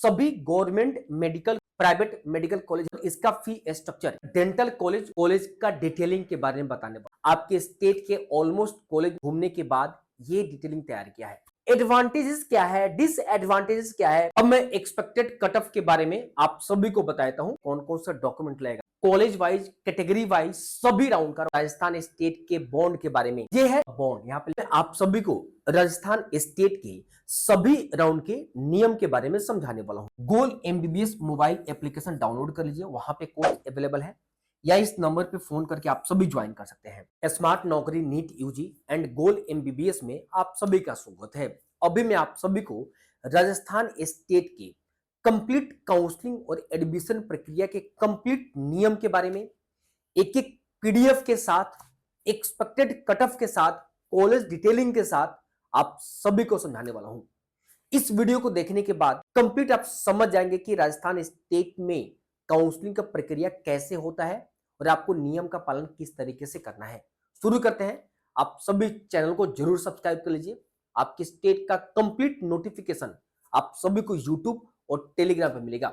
सभी government medical private medical college इसका fee structure dental college का डिटेलिंग के बारे में बताने वाला आपके स्टेट के ऑलमोस्ट कॉलेज घूमने के बाद ये डिटेलिंग तैयार किया है। एडवांटेजेस क्या है, डिसएडवांटेजेस क्या है, अब मैं एक्सपेक्टेड कट ऑफ के बारे में आप सभी को बताता हूं कौन कौन सा डॉक्यूमेंट लगेगा कॉलेज वाइज कैटेगरी वाइज सभी राउंड का राजस्थान स्टेट के बॉन्ड के बारे में। ये है बॉन्ड, यहाँ पे आप सभी को राजस्थान स्टेट के सभी राउंड के नियम के बारे में समझाने वाला हूं। गोल एमबीबीएस मोबाइल एप्लीकेशन डाउनलोड कर लीजिए, वहां पे कोर्स अवेलेबल है या इस नंबर पे फोन करके आप सभी ज्वाइन कर सकते हैं। Smart Naukri NEET UG and goal MBBS में आप सभी का स्वागत है। अभी मैं आप सभी को राजस्थान स्टेट के कंप्लीट काउंसलिंग और एडमिशन प्रक्रिया के कंप्लीट नियम के बारे में एक एक पीडीएफ के साथ एक्सपेक्टेड कट ऑफ के साथ कॉलेज डिटेलिंग के साथ आप सभी को समझाने वाला हूं। इस वीडियो को देखने के बाद कंप्लीट आप समझ जाएंगे कि राजस्थान स्टेट में काउंसलिंग का प्रक्रिया कैसे होता है और आपको नियम का पालन किस तरीके से करना है। शुरू करते हैं। आप सभी चैनल को जरूर सब्सक्राइब कर लीजिए। आपके स्टेट का कंप्लीट नोटिफिकेशन आप सभी को यूट्यूब और टेलीग्राम पे मिलेगा।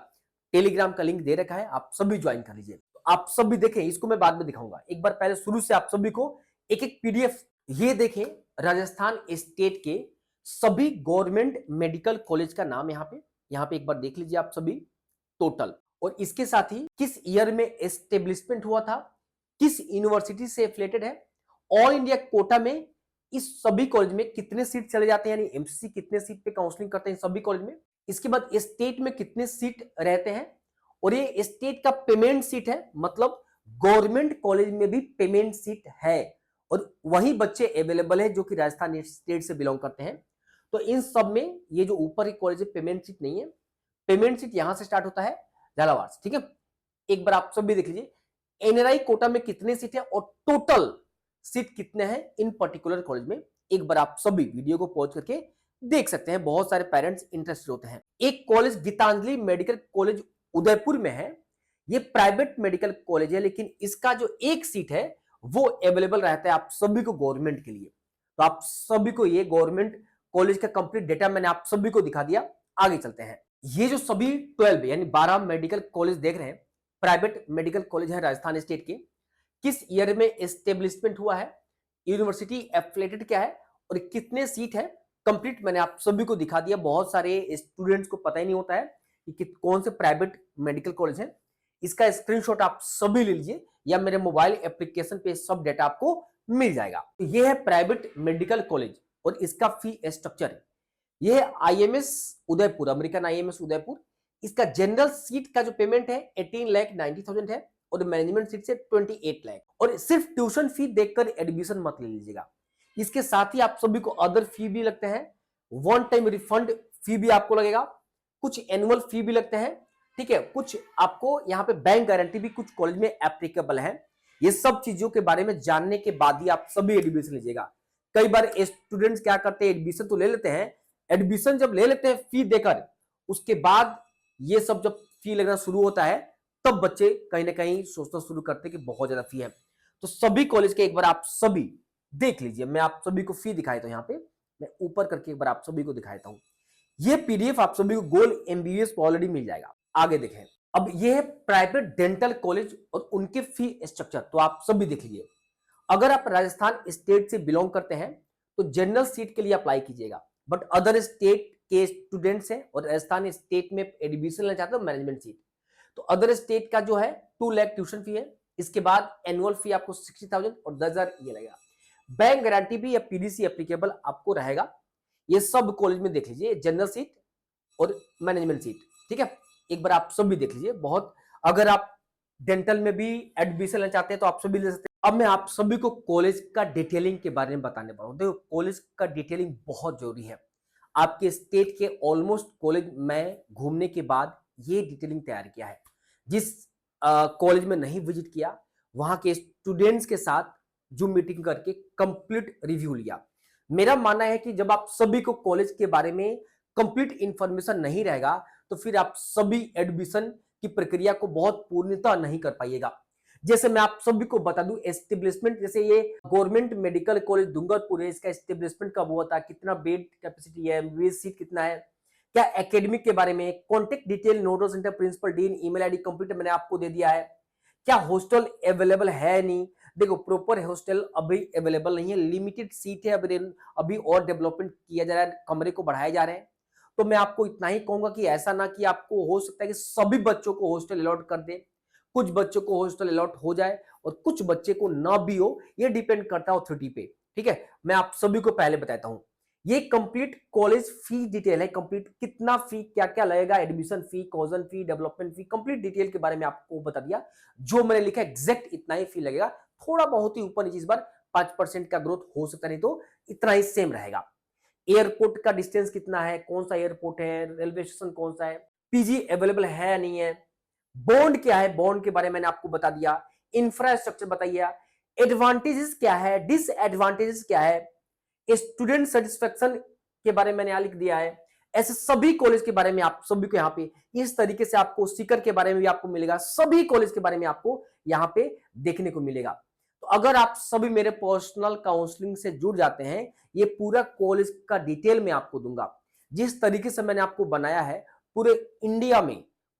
टेलीग्राम का लिंक दे रखा है, आप सभी ज्वाइन कर लीजिए। तो आप सभी देखें, इसको मैं बाद में दिखाऊंगा। एक बार पहले शुरू से आप सभी को एक एक पीडीएफ ये देखें। राजस्थान स्टेट के सभी गवर्नमेंट मेडिकल कॉलेज का नाम यहाँ पे एक बार देख लीजिए आप सभी टोटल, और इसके साथ ही किस ईयर में एस्टेब्लिशमेंट हुआ था, किस यूनिवर्सिटी से एफिलेटेड है, ऑल इंडिया कोटा में इस सभी कॉलेज में कितने सीट चले जाते हैं, यानी एमसीसी कितने सीट पे काउंसलिंग करते हैं सभी कॉलेज में। इसके बाद स्टेट में कितने सीट रहते हैं और ये स्टेट का पेमेंट सीट है, मतलब गवर्नमेंट कॉलेज में भी पेमेंट सीट है और वही बच्चे अवेलेबल है जो कि राजस्थान स्टेट से बिलोंग करते हैं। तो इन सब में ये जो ऊपर की कॉलेज है पेमेंट सीट नहीं है, पेमेंट सीट यहां से स्टार्ट होता है झालावाड़ से, ठीक है। एक बार आप सब भी देख लीजिए एनआरआई कोटा में कितने सीट है और टोटल सीट कितने हैं इन पर्टिकुलर कॉलेज में। एक बार आप सभी वीडियो को पॉज करके देख सकते हैं, बहुत सारे पेरेंट्स इंटरेस्टेड होते हैं। एक college Geetanjali medical college Udaipur में है, ये प्राइवेट मेडिकल कॉलेज है, लेकिन इसका जो एक सीट है वो अवेलेबल रहता है आप सभी को गवर्नमेंट के लिए। तो आप सभी को ये गवर्नमेंट कॉलेज का कंप्लीट डेटा मैंने आप सभी को दिखा दिया। आगे चलते हैं। ये जो सभी 12 यानी 12 मेडिकल कॉलेज देख रहे हैं, प्राइवेट मेडिकल कॉलेज है राजस्थान स्टेट के, किस ईयर में एस्टेब्लिशमेंट हुआ है, यूनिवर्सिटी एफिलिएटेड क्या है और कितने सीट है, कंप्लीट मैंने आप सभी को दिखा दिया। बहुत सारे स्टूडेंट्स को पता ही नहीं होता है कि कौन से प्राइवेट मेडिकल कॉलेज है। इसका स्क्रीनशॉट आप सभी ले लीजिए या मेरे मोबाइल एप्लीकेशन पे सब डेटा आपको मिल जाएगा। तो ये है प्राइवेट मेडिकल कॉलेज और इसका फी स्ट्रक्चर है। ये है IMS Udaipur, American IMS Udaipur. इसका जनरल सीट का जो पेमेंट है 18,90,000 है और मैनेजमेंट सीट से 28 लाख। और सिर्फ ट्यूशन फी देखकर एडमिशन मत ले लीजिएगा, इसके साथ ही आप सभी को अदर फी भी लगते हैं। वन टाइम रिफंड फी भी आपको लगेगा, कुछ एनुअल फी भी लगते हैं, ठीक है। कुछ आपको यहाँ पे बैंक गारंटी भी कुछ कॉलेज में एप्लीकेबल है। ये सब चीजों के बारे में जानने के बाद ही आप सभी एडमिशन लीजिएगा। कई बार स्टूडेंट्स क्या करते हैं, एडमिशन तो ले लेते हैं, एडमिशन जब ले लेते हैं फी देकर, उसके बाद ये सब जब फी लगना शुरू होता है तब बच्चे कहीं ना कहीं सोचना शुरू करते हैं कि बहुत ज्यादा फी है। तो सभी कॉलेज के एक बार आप सभी देख लीजिए। मैं आप सभी को फी दिखाता हूं, यहाँ पे मैं ऊपर करके एक बार आप सभी को दिखाता हूं। ये पीडीएफ आप सभी को गोल एमबीबीएस ऑलरेडी मिल जाएगा। आगे देखें। अब ये है प्राइवेट डेंटल कॉलेज और उनके फी स्ट्रक्चर, तो आप सभी देख लीजिए। अगर आप राजस्थान स्टेट से बिलोंग करते हैं तो जनरल सीट के लिए अप्लाई कीजिएगा, बट अदर स्टेट के स्टूडेंट्स हैं और राजस्थान स्टेट में एडमिशन लेना चाहते हो मैनेजमेंट सीट, तो अदर स्टेट का जो है 2 लाख ट्यूशन फी है। इसके बाद एनुअल फी आपको 60,000 और 10,000 ये लगेगा। बैंक गारंटी भी या पीडीसी एप्लीकेबल आपको रहेगा। ये सब कॉलेज में देख लीजिए, जनरल सीट और मैनेजमेंट सीट, ठीक है। एक बार आप सब भी देख लीजिए। बहुत अगर आप डेंटल में भी एडमिशन लेना चाहते हैं तो आप सभी ले सकते हैं। अब मैं आप सभी को कॉलेज का डिटेलिंग के बारे में बताने वाला हूं। देखो, कॉलेज का डिटेलिंग बहुत जरूरी है। आपके स्टेट के ऑलमोस्ट कॉलेज में घूमने के बाद ये डिटेलिंग तैयार किया है। जिस कॉलेज में नहीं विजिट किया, वहां के स्टूडेंट्स के साथ जूम मीटिंग करके कंप्लीट रिव्यू लिया। मेरा मानना है कि जब आप सभी को कॉलेज के बारे में कंप्लीट इंफॉर्मेशन नहीं रहेगा तो फिर आप सभी एडमिशन की प्रक्रिया को बहुत पूर्णतः नहीं कर पाइएगा। जैसे मैं आप सभी को बता दूं, एस्टेब्लिशमेंट जैसे ये गवर्नमेंट मेडिकल कॉलेज डूंगरपुर है, इसका एस्टेब्लिशमेंट कब हुआ था, कितना बेड कैपेसिटी है, एमबीबीएस सीट कितना है, क्या एकेडमिक के बारे में, contact detail, nodal centre, principal, dean, email ID, computer मैंने आपको दे दिया है। क्या हॉस्टल अवेलेबल है? नहीं, देखो प्रॉपर हॉस्टल अभी अवेलेबल नहीं है, लिमिटेड सीट है, अभी और डेवलपमेंट किया जा रहा है, कमरे को बढ़ाए जा रहे हैं। तो मैं आपको इतना ही कहूंगा कि ऐसा ना कि आपको हो सकता है कि सभी बच्चों को हॉस्टल अलॉट कर दे, कुछ बच्चों को हॉस्टल अलॉट हो जाए और कुछ बच्चे को ना भी हो, ये डिपेंड करता है अथॉरिटी पे। ठीक है, मैं आप सभी को पहले बताता हूं, ये कंप्लीट कॉलेज फी डिटेल है, कंप्लीट कितना फी क्या क्या लगेगा, एडमिशन फी, कॉजन फी, डेवलपमेंट फी, कंप्लीट डिटेल के बारे में आपको बता दिया। जो मैंने लिखा एग्जैक्ट इतना ही फी लगेगा, थोड़ा बहुत ही ऊपर नीचे इस बार 5% का ग्रोथ हो सकता, नहीं तो इतना ही सेम रहेगा। एयरपोर्ट का डिस्टेंस कितना है, कौन सा एयरपोर्ट है, रेलवे स्टेशन कौन सा है, पीजी अवेलेबल है या नहीं है, बॉन्ड क्या है, बॉन्ड के बारे में मैंने आपको बता दिया, इंफ्रास्ट्रक्चर बताइए, एडवांटेजेस क्या है, डिसएडवांटेजेस क्या है, स्टूडेंट सेटिस्फेक्शन के बारे में मैंने यहां लिख दिया है। ऐसे सभी कॉलेज के बारे में आप सभी को यहाँ पे इस तरीके से आपको सीकर के बारे में भी आपको मिलेगा, सभी कॉलेज के बारे में आपको यहाँ पे देखने को मिलेगा। तो अगर आप सभी मेरे पर्सनल काउंसलिंग से जुड़ जाते हैं, ये पूरा कॉलेज का डिटेल में आपको दूंगा। जिस तरीके से मैंने आपको बनाया है, पूरे इंडिया में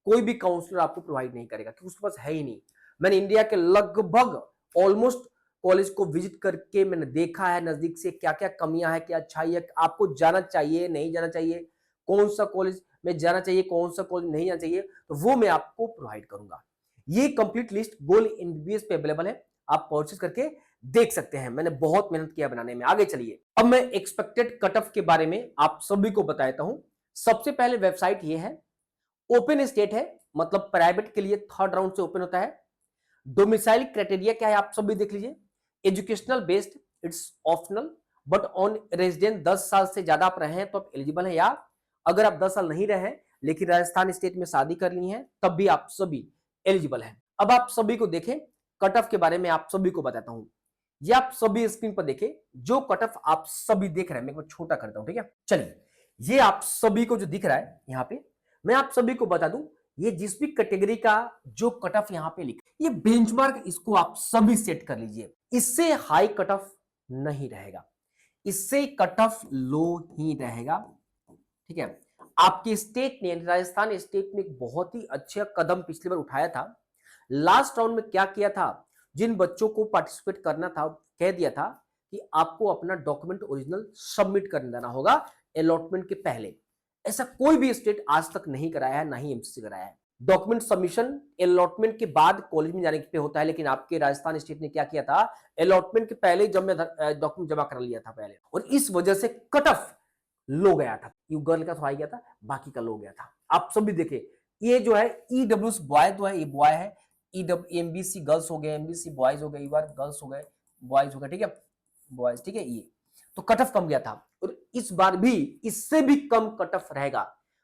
कोई भी काउंसलर आपको प्रोवाइड नहीं करेगा, क्योंकि उसके पास है ही नहीं। मैंने इंडिया के लगभग ऑलमोस्ट कॉलेज को विजिट करके मैंने देखा है नजदीक से, क्या क्या कमियां है, क्या अच्छाई है, आपको जाना चाहिए नहीं जाना चाहिए, कौन सा कॉलेज में जाना चाहिए, कौन सा कॉलेज नहीं जाना चाहिए, तो वो मैं आपको प्रोवाइड करूंगा। ये कंप्लीट लिस्ट गोल एमबीबीएस पे अवेलेबल है, आप परचेज करके देख सकते हैं। मैंने बहुत मेहनत किया बनाने में। आगे चलिए, अब मैं एक्सपेक्टेड कट ऑफ के बारे में आप सभी को बताता हूं। सबसे पहले वेबसाइट ये है, ओपन स्टेट है, मतलब प्राइवेट के लिए थर्ड राउंड से ओपन होता है। डोमिसाइल क्राइटेरिया क्या है आप सभी देख लीजिए, educational based, it's optional, but on resident 10 साल से ज्यादा आप रहे हैं तो आप एलिजिबल हैं, या अगर आप 10 साल नहीं रहे लेकिन राजस्थान स्टेट में शादी कर ली है तब भी आप सभी एलिजिबल हैं। अब आप सभी को देखें, कट ऑफ के बारे में आप सभी को बताता हूं। ये आप सभी स्क्रीन पर देखें, जो कट ऑफ आप सभी देख रहे हैं, मैं एक बार छोटा करता हूं, ठीक है। चलिए, ये आप सभी को जो दिख रहा है यहां पे, मैं आप सभी को बता दूं, ये जिस भी कैटेगरी का जो कट ऑफ यहां पे लिखा, ये बेंचमार्क, इसको आप सभी सेट कर लीजिए। इससे हाई कट ऑफ नहीं रहेगा, इससे कट ऑफ लो ही रहेगा, ठीक है। आपके स्टेट ने, राजस्थान स्टेट ने एक बहुत ही अच्छा कदम पिछली बार उठाया था। लास्ट राउंड में क्या किया था, जिन बच्चों को पार्टिसिपेट करना था, कह दिया था कि आपको अपना डॉक्यूमेंट ओरिजिनल सबमिट कर देना होगा अलॉटमेंट के पहले। ऐसा कोई भी स्टेट आज तक नहीं कराया है, ना ही एमसीसी कराया है। डॉक्यूमेंट सबमिशन अलॉटमेंट के बाद कॉलेज में जाने पे होता है, लेकिन आपके राजस्थान स्टेट ने क्या किया था, अलॉटमेंट के पहले जब मैं डॉक्यूमेंट जमा कर लिया था पहले, और इस वजह से कट ऑफ लो गया था। यू गर्ल का थोड़ा गया था, बाकी का लो गया था। आप सब भी देखे, ये जो है ईडब्ल्यूएस बॉय तो है, ये बॉय है, एमबीसी गर्ल्स हो गए, एमबीसी बॉयज हो गए, ईवार गर्ल्स हो गए, बॉयज हो गए, ठीक है, बॉयज, ठीक है। ये तो कट ऑफ कम गया था, और इस बार भी इससे भी कम कट ऑफ रहेगा।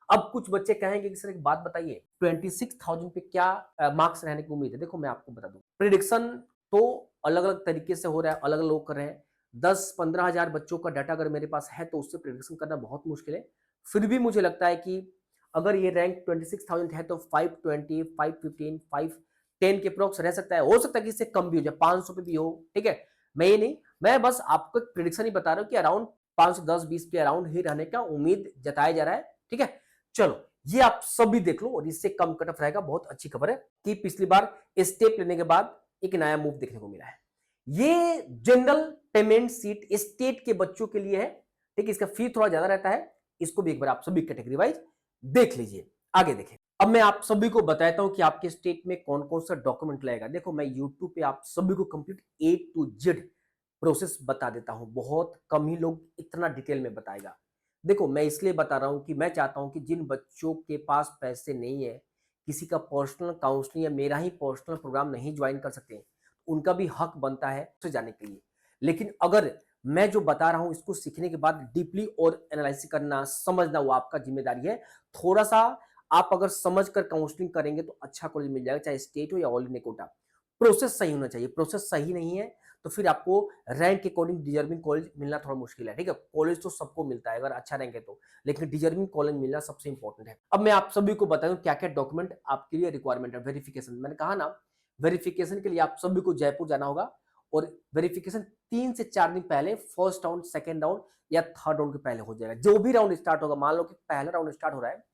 अब कुछ बच्चे कहेंगे कि सर एक बात बताइए, 26,000 पे क्या मार्क्स रहने की उम्मीद है। देखो मैं आपको बता दूं, प्रिडिक्शन तो अलग अलग तरीके से हो रहा है, अलग अलग लोग कर रहे हैं। 10-15 हजार बच्चों का डाटा अगर मेरे पास है तो उससे प्रिडिक्शन करना बहुत मुश्किल है। फिर भी मुझे लगता है कि अगर ये रैंक 26,000 है तो 520, 515, 510 के अप्रोक्स रह सकता है। हो सकता है कि इससे कम भी हो जाए, 500 पे भी हो, ठीक है। मैं ये नहीं, मैं बस आपको एक प्रिडिक्शन ही बता रहा हूँ कि अराउंड 510-20 के अराउंड ही रहने का उम्मीद जताया जा रहा है, ठीक है। चलो, ये आप सभी देख लो, और इससे कम कट ऑफ रहेगा। बहुत अच्छी खबर है कि पिछली बार स्टेप लेने के बाद एक नया मूव देखने को मिला है। ये जनरल पेमेंट सीट स्टेट के बच्चों के लिए है, ठीक है। इसका फी थोड़ा ज्यादा रहता है, इसको भी एक बार आप सभी कैटेगरी वाइज देख लीजिए। आगे देखें, अब मैं आप सभी को बताता हूं कि आपके स्टेट में कौन कौन सा डॉक्यूमेंट लगेगा। देखो, मैं यूट्यूब पे आप सभी को complete A to Z process बता देता हूं, बहुत कम ही लोग इतना डिटेल में बताएगा। देखो, मैं इसलिए बता रहा हूं कि मैं चाहता हूं कि जिन बच्चों के पास पैसे नहीं है, किसी का पर्सनल काउंसलिंग या मेरा ही पर्सनल प्रोग्राम नहीं ज्वाइन कर सकते, उनका भी हक बनता है उसे जाने के लिए। लेकिन अगर मैं जो बता रहा हूं इसको सीखने के बाद डीपली और एनालिसिस करना, समझना, वो आपका जिम्मेदारी है। थोड़ा सा आप अगर समझ कर काउंसलिंग करेंगे तो अच्छा कॉलेज मिल जाएगा, चाहे स्टेट हो या ऑल इंडिया कोटा। प्रोसेस सही होना चाहिए, प्रोसेस सही नहीं है तो फिर आपको रैंक के अकॉर्डिंग डिजर्विंग कॉलेज मिलना थोड़ा मुश्किल है, ठीक है। कॉलेज तो सबको मिलता है अगर अच्छा रैंक है तो, लेकिन डिजर्विंग कॉलेज मिलना सबसे इंपॉर्टेंट है। अब मैं आप सभी को बता दूं क्या क्या डॉक्यूमेंट आपके लिए रिक्वायरमेंट है। वेरिफिकेशन, मैंने कहा ना, वेरिफिकेशन के लिए आप सभी को जयपुर जाना होगा, और वेरिफिकेशन 3 से 4 दिन पहले फर्स्ट राउंड, सेकंड राउंड या थर्ड राउंड के पहले हो जाएगा। जो भी राउंड स्टार्ट होगा, मान लो कि पहला राउंड स्टार्ट हो रहा है,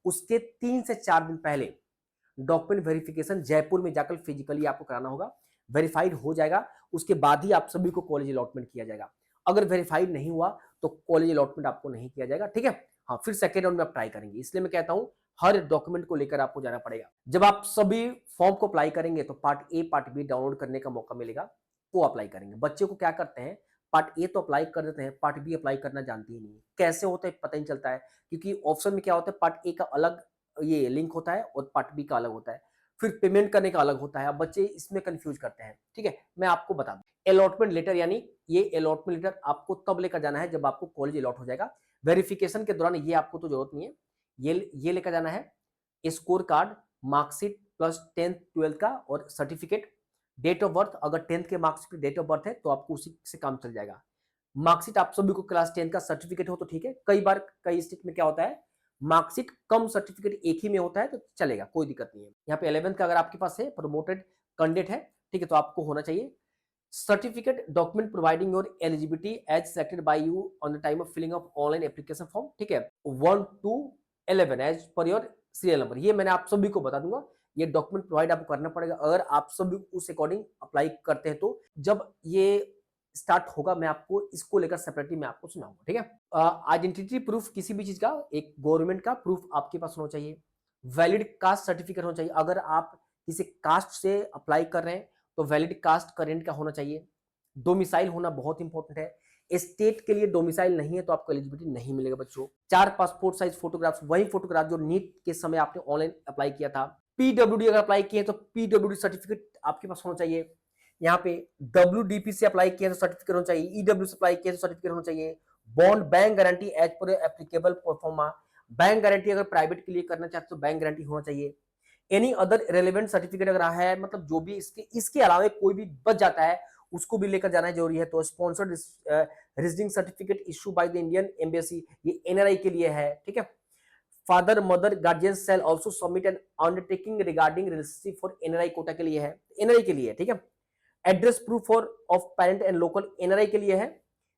उसके 3 से 4 दिन पहले डॉक्यूमेंट वेरिफिकेशन जयपुर में जाकर फिजिकली आपको कराना होगा। वेरीफाइड हो जाएगा, उसके बाद ही आप सभी को कॉलेज अलॉटमेंट किया जाएगा। अगर वेरीफाइड नहीं हुआ तो कॉलेज अलॉटमेंट आपको नहीं किया जाएगा, ठीक है। हाँ, फिर सेकेंड राउंड में आप ट्राई करेंगे। इसलिए मैं कहता हूं हर डॉक्यूमेंट को लेकर आपको जाना पड़ेगा। जब आप सभी फॉर्म को अप्लाई करेंगे तो part A part B download करने का मौका मिलेगा, वो अप्लाई करेंगे। बच्चे को क्या करते हैं, पार्ट ए तो अप्लाई कर देते हैं, पार्ट बी अप्लाई करना जानते ही नहीं, कैसे होता है पता ही नहीं चलता है, क्योंकि ऑप्शन में क्या होता है, पार्ट ए का अलग ये लिंक होता है और पार्ट बी का अलग होता है, फिर पेमेंट करने का अलग होता है। अब बच्चे इसमें कंफ्यूज करते हैं, ठीक है। मैं आपको बता दूं, अलॉटमेंट लेटर यानी ये अलॉटमेंट लेटर आपको तब लेकर जाना है जब आपको कॉलेज अलॉट हो जाएगा। वेरिफिकेशन के दौरान ये आपको तो जरूरत नहीं है, ये लेकर जाना है score card, marksheet plus 10th 12th का और सर्टिफिकेट, डेट ऑफ बर्थ। अगर 10th के मार्क्स डेट ऑफ बर्थ है तो आपको उसी से काम चल जाएगा। मार्कशीट आप सभी को क्लास 10 का सर्टिफिकेट हो तो ठीक है। कई बार कई स्टेट में क्या होता है, मार्कशीट कम सर्टिफिकेट एक ही में होता है तो चलेगा, कोई दिक्कत नहीं है। यहाँ पे 11th का अगर आपके पास है, प्रमोटेड कैंडिडेट है, ठीक है, तो आपको होना चाहिए certificate document providing your eligibility as selected by you on the time of filling of online application form, ठीक है, 1 to 11 as per your serial number. ये मैंने आप सभी को बता दूंगा, ये डॉक्यूमेंट प्रोवाइड आपको करना पड़ेगा अगर आप सभी उस अकॉर्डिंग अप्लाई करते हैं। तो जब ये स्टार्ट होगा मैं आपको इसको लेकर सेपरेटली मैं आपको सुनाऊंगा, ठीक है। आइडेंटिटी प्रूफ किसी भी चीज का, एक गवर्नमेंट का प्रूफ आपके पास होना चाहिए। वैलिड कास्ट सर्टिफिकेट होना चाहिए। अगर आप किसी कास्ट से अप्लाई कर रहे हैं तो वैलिड कास्ट करेंट का होना चाहिए। डोमिसाइल होना बहुत इंपॉर्टेंट है। स्टेट के लिए डोमिसाइल नहीं है तो आपको एलिजिबिलिटी नहीं मिलेगा बच्चों। 4 पासपोर्ट साइज फोटोग्राफ्स, वही फोटोग्राफ जो नीट के समय आपने ऑनलाइन अप्लाई किया था। पीडब्ल्यूडी अगर अप्लाई किए तो पीडब्ल्यूडी सर्टिफिकेट आपके पास होना चाहिए। यहाँ पे डब्ल्यूडीपी से अप्लाई किया तो सर्टिफिकेट होना चाहिए, ईडब्ल्यू से अप्लाई किया तो सर्टिफिकेट होना चाहिए। Bond bank guarantee as per applicable proforma, bank guarantee अगर प्राइवेट के लिए करना चाहते तो बैंक गारंटी होना चाहिए। एनी अदर रेलेवेंट सर्टिफिकेट अगर है, मतलब जो भी इसके अलावा कोई भी बच जाता है उसको भी लेकर जाना जरूरी है। तो sponsored resident certificate issue by the Indian embassy, ये एनआरआई के लिए है, ठीक है। Father mother guardian shall also submit an undertaking regarding relationship for NRI quota के लिए है, एनआरआई के लिए, ठीक है। Address proof for of parent and local NRI के लिए है।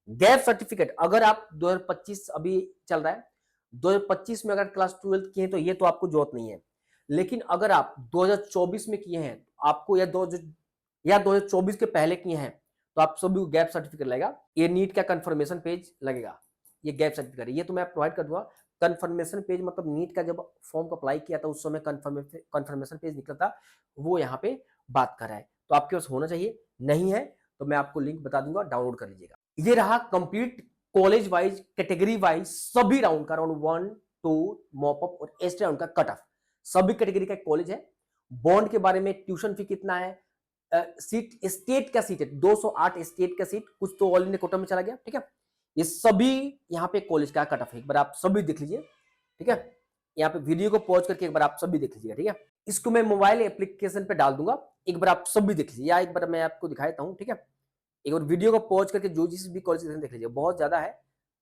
गैप सर्टिफिकेट अगर आप 2025 अभी चल रहा है, 2025 में अगर क्लास 12 किए हैं तो ये तो आपको जरूरत नहीं है। लेकिन अगर आप 2024 में किए हैं आपको, या 2024 के पहले किए हैं तो आप सभी गैप सर्टिफिकेट लगेगा। ये नीट का कंफर्मेशन पेज लगेगा, ये गैप सर्टिफिकेट, ये तो मैं प्रोवाइड कर दूंगा। कंफर्मेशन पेज मतलब नीट का जब फॉर्म को अप्लाई किया था उस समय कंफर्मेशन पेज निकला था, वो यहाँ पे बात कर रहा है। तो आपके पास होना चाहिए, नहीं है तो मैं आपको लिंक बता दूंगा, डाउनलोड कर लीजिएगा। ये रहा complete college wise, category wise सभी राउंड का, राउंड 1 2 मॉपअप और एस राउंड का कट ऑफ, सभी कैटेगरी का कॉलेज है। बॉन्ड के बारे में, ट्यूशन फी कितना है, सीट स्टेट का सीट है 208 स्टेट का सीट, कुछ तो ऑल इंडिया कोटा में चला गया, ठीक है। ये सभी यहाँ पे कॉलेज का कट ऑफ है, एक बार आप सभी देख लीजिए, ठीक है। यहाँ पे वीडियो को पॉज करके एक बार आप सभी देख लीजिएगा, ठीक है। इसको मैं मोबाइल एप्लीकेशन पे डाल दूंगा, एक बार आप सभी देख लीजिए, या एक बार मैं आपको दिखा देता हूँ, ठीक है। एक बार वीडियो को पॉज करके जो जिस भी कॉलेज देख लीजिए, बहुत ज्यादा है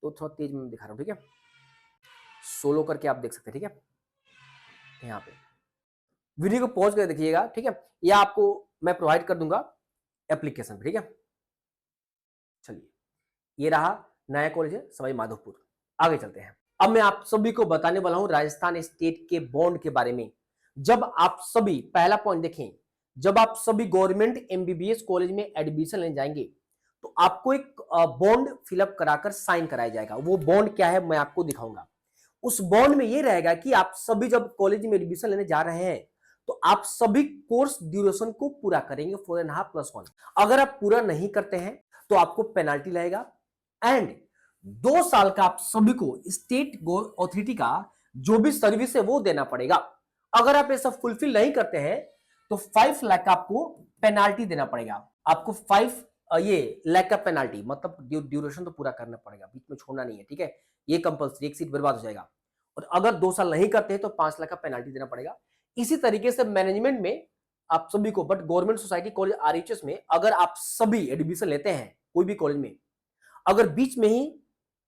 तो थोड़ा तेज में दिखा रहा हूँ, ठीक है। सोलो करके आप देख सकते हैं, ठीक है। यहाँ पे वीडियो को पॉज करके देखिएगा, ठीक है, या आपको मैं प्रोवाइड कर दूंगा एप्लीकेशन, ठीक है। चलिए, ये रहा नया कॉलेज है सवाई माधोपुर। आगे चलते हैं। अब मैं आप सभी को बताने वाला हूं राजस्थान स्टेट के बॉन्ड के बारे में। जब आप सभी, पहला पॉइंट देखें, जब आप सभी गवर्नमेंट एमबीबीएस कॉलेज में एडमिशन लेने जाएंगे तो आपको एक बॉन्ड फिलअप कराकर साइन कराया जाएगा। वो बॉन्ड क्या है मैं आपको दिखाऊंगा। उस बॉन्ड में ये रहेगा कि आप सभी जब कॉलेज में एडमिशन लेने जा रहे हैं तो आप सभी कोर्स ड्यूरेशन को पूरा करेंगे 4.5 + 1। अगर आप पूरा नहीं करते हैं तो आपको पेनाल्टी लगेगा एंड 2 साल का आप सभी को स्टेट अथॉरिटी का जो भी सर्विस है वो देना पड़ेगा। अगर आप ऐसा फुलफिल नहीं करते हैं तो 5 लाख का आपको पेनाल्टी देना पड़ेगा। आपको 5 लाख का पेनाल्टी, मतलब ड्यूरेशन तो पूरा करना पड़ेगा, बीच में छोड़ना नहीं है, ठीक है। ये कंपल्सरी, एक सीट बर्बाद हो जाएगा। और अगर 2 साल नहीं करते हैं तो 5 लाख का पेनाल्टी देना पड़ेगा। इसी तरीके से मैनेजमेंट में आप सभी को, but government society college RHS में अगर आप सभी एडमिशन लेते हैं कोई भी कॉलेज में, अगर बीच में ही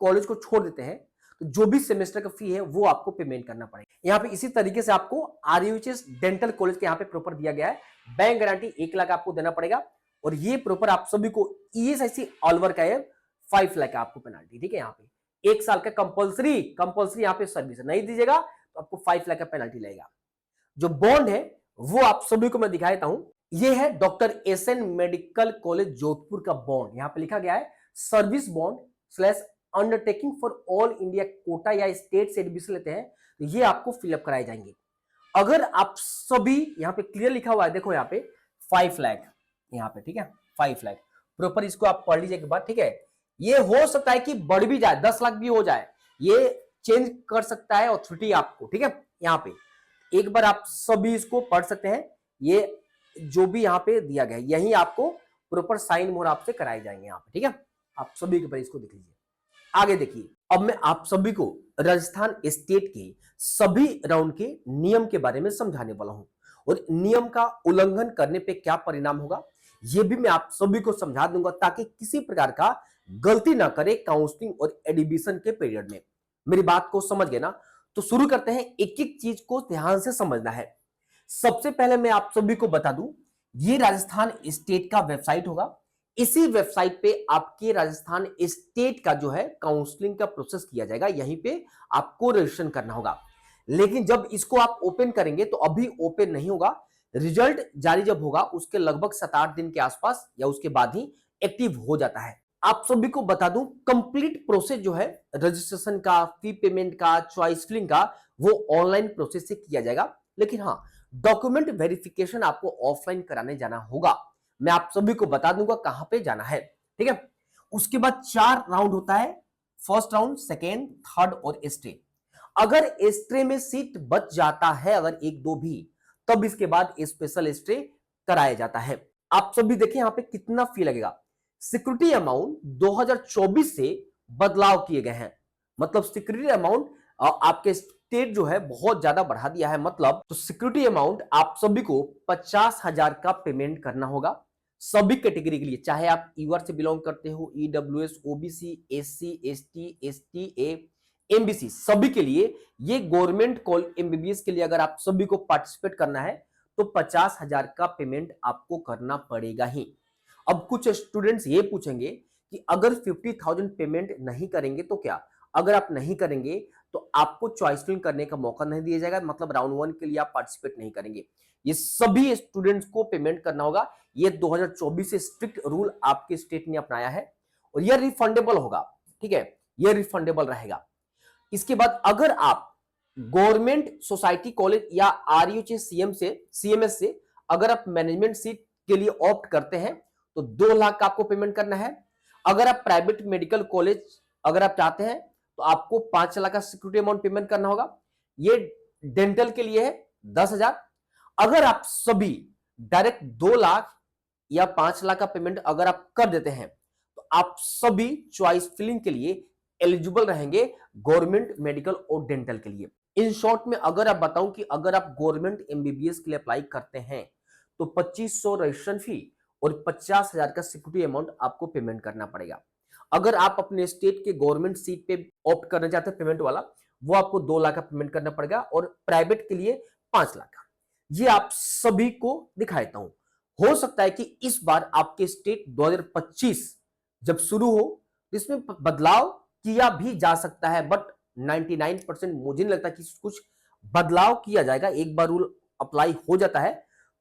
कॉलेज को छोड़ देते हैं तो जो भी सेमेस्टर का फी है वो आपको पेमेंट करना पड़ेगा। यहाँ पे इसी तरीके से आपको आरयूएचएस डेंटल कॉलेज के यहाँ पे प्रॉपर दिया गया है। बैंक गारंटी 1 लाख आपको देना पड़ेगा और ये प्रॉपर आप सभी को ईएसआईसी ऑलवर का है 5 लाख आपको पेनाल्टी, ठीक है। यहाँ पे 1 साल का कंपल्सरी यहाँ पे सर्विस नहीं दीजिएगा तो आपको 5 लाख का पेनाल्टी लगेगा। जो बॉन्ड है वो आप सभी को मैं दिखा देता हूं। ये है doctor SN medical college Jodhpur का बॉन्ड। यहां पे लिखा गया है service bond slash undertaking for all India quota या स्टेट से एडमिशन लेते हैं तो ये आपको फिलअप कराए जाएंगे। अगर आप सभी यहां पे क्लियर लिखा हुआ है, देखो यहां पे 5 लाख यहां पे, ठीक है, 5 लाख प्रॉपर इसको आप पढ़ लीजिए एक बार, ठीक है। ये हो सकता है कि बढ़ भी जाए, 10 लाख भी हो जाए, ये चेंज कर सकता है अथॉरिटी आपको, ठीक है। यहाँ पे एक बार आप सभी इसको पढ़ सकते हैं। ये जो भी यहाँ पे दिया गया है यही आपको प्रॉपर साइन मोहर आपसे कराए जाएंगे यहाँ पे, ठीक है। आप सभी के बारे इसको देख लीजिए। आगे देखिए, अब मैं आप सभी को राजस्थान स्टेट के सभी राउंड के नियम के बारे में समझाने वाला हूं और नियम का उल्लंघन करने पे क्या परिणाम होगा ये भी मैं आप सभी को समझा दूंगा ताकि किसी प्रकार का गलती ना करे काउंसलिंग और एडमिशन के पीरियड में। मेरी बात को समझ गए ना? तो शुरू करते हैं, एक एक चीज को ध्यान से समझना है। सबसे पहले मैं आप सभी को बता दूं, ये राजस्थान स्टेट का वेबसाइट होगा। इसी वेबसाइट पे आपके राजस्थान स्टेट का जो है काउंसलिंग का प्रोसेस किया जाएगा, यहीं पे आपको रजिस्ट्रेशन करना होगा। लेकिन जब इसको आप ओपन करेंगे तो अभी ओपन नहीं होगा, रिजल्ट जारी जब होगा उसके लगभग 7-8 दिन के आसपास या उसके बाद ही एक्टिव हो जाता है। आप सभी को बता दूं, कंप्लीट प्रोसेस जो है रजिस्ट्रेशन का, फी पेमेंट का, चॉइस फिलिंग का, वो ऑनलाइन प्रोसेस से किया जाएगा। लेकिन हाँ, डॉक्यूमेंट वेरिफिकेशन आपको ऑफलाइन कराने जाना होगा। मैं आप सभी को बता दूंगा कहां पे जाना है, ठीक है। उसके बाद 4 राउंड होता है, फर्स्ट राउंड, सेकेंड, थर्ड और स्टे। अगर स्टे में सीट बच जाता है, अगर 1-2 भी, तब इसके बाद स्पेशल स्टे कराया जाता है। आप सभी देखें यहां पे कितना फी लगेगा। सिक्योरिटी अमाउंट 2024 से बदलाव किए गए हैं, मतलब सिक्योरिटी अमाउंट आपके स्टेट जो है बहुत ज्यादा बढ़ा दिया है। मतलब तो सिक्योरिटी अमाउंट आप सभी को 50,000 का पेमेंट करना होगा सभी कैटेगरी के लिए, चाहे आप यूआर से बिलोंग करते हो, EWS, OBC, SC, ST, STA, MBC, सभी के लिए। ये गवर्नमेंट कॉल एमबीबीएस के लिए अगर आप सभी को पार्टिसिपेट करना है तो 50,000 का पेमेंट आपको करना पड़ेगा ही। अब कुछ स्टूडेंट्स ये पूछेंगे कि अगर 50,000 पेमेंट नहीं करेंगे तो क्या? अगर आप नहीं करेंगे तो आपको चॉइस फिलिंग करने का मौका नहीं दिया जाएगा, मतलब राउंड 1 के लिए आप पार्टिसिपेट नहीं करेंगे। ये सभी स्टूडेंट्स को पेमेंट करना होगा। ये 2024 से स्ट्रिक्ट रूल आपके स्टेट ने अपनाया है और यह रिफंडेबल होगा, ठीक है, यह रिफंडेबल रहेगा। इसके बाद अगर आप गवर्नमेंट सोसाइटी कॉलेज या आरयूएच सीएमएस से अगर आप मैनेजमेंट सीट के लिए ऑप्ट करते हैं तो 2 लाख का आपको पेमेंट करना है। अगर आप प्राइवेट मेडिकल कॉलेज अगर आप चाहते हैं तो आपको 5 लाख का सिक्योरिटी अमाउंट पेमेंट करना होगा। ये डेंटल के लिए है 10,000। अगर आप सभी डायरेक्ट 2 लाख या 5 लाख का पेमेंट अगर आप कर देते हैं तो आप सभी चॉइस फिलिंग के लिए एलिजिबल रहेंगे गवर्नमेंट मेडिकल और डेंटल के लिए। इन शॉर्ट में अगर आप बताऊं कि अगर आप गवर्नमेंट एमबीबीएस के लिए अप्लाई करते हैं तो 2500 रजिस्ट्रेशन फी और 50,000 का सिक्योरिटी अमाउंट आपको पेमेंट करना पड़ेगा। अगर आप अपने स्टेट के गवर्नमेंट सीट पे ऑप्ट करना चाहते हैं पेमेंट वाला, वो आपको 2 लाख का पेमेंट करना पड़ेगा और प्राइवेट के लिए 5 लाख का। ये आप सभी को दिखा देता हूं। हो सकता है कि इस बार आपके स्टेट 2025 जब शुरू हो तो इसमें बदलाव किया भी जा सकता है, बट 99% मुझे नहीं लगता कि कुछ बदलाव किया जाएगा। एक बार रूल अप्लाई हो जाता है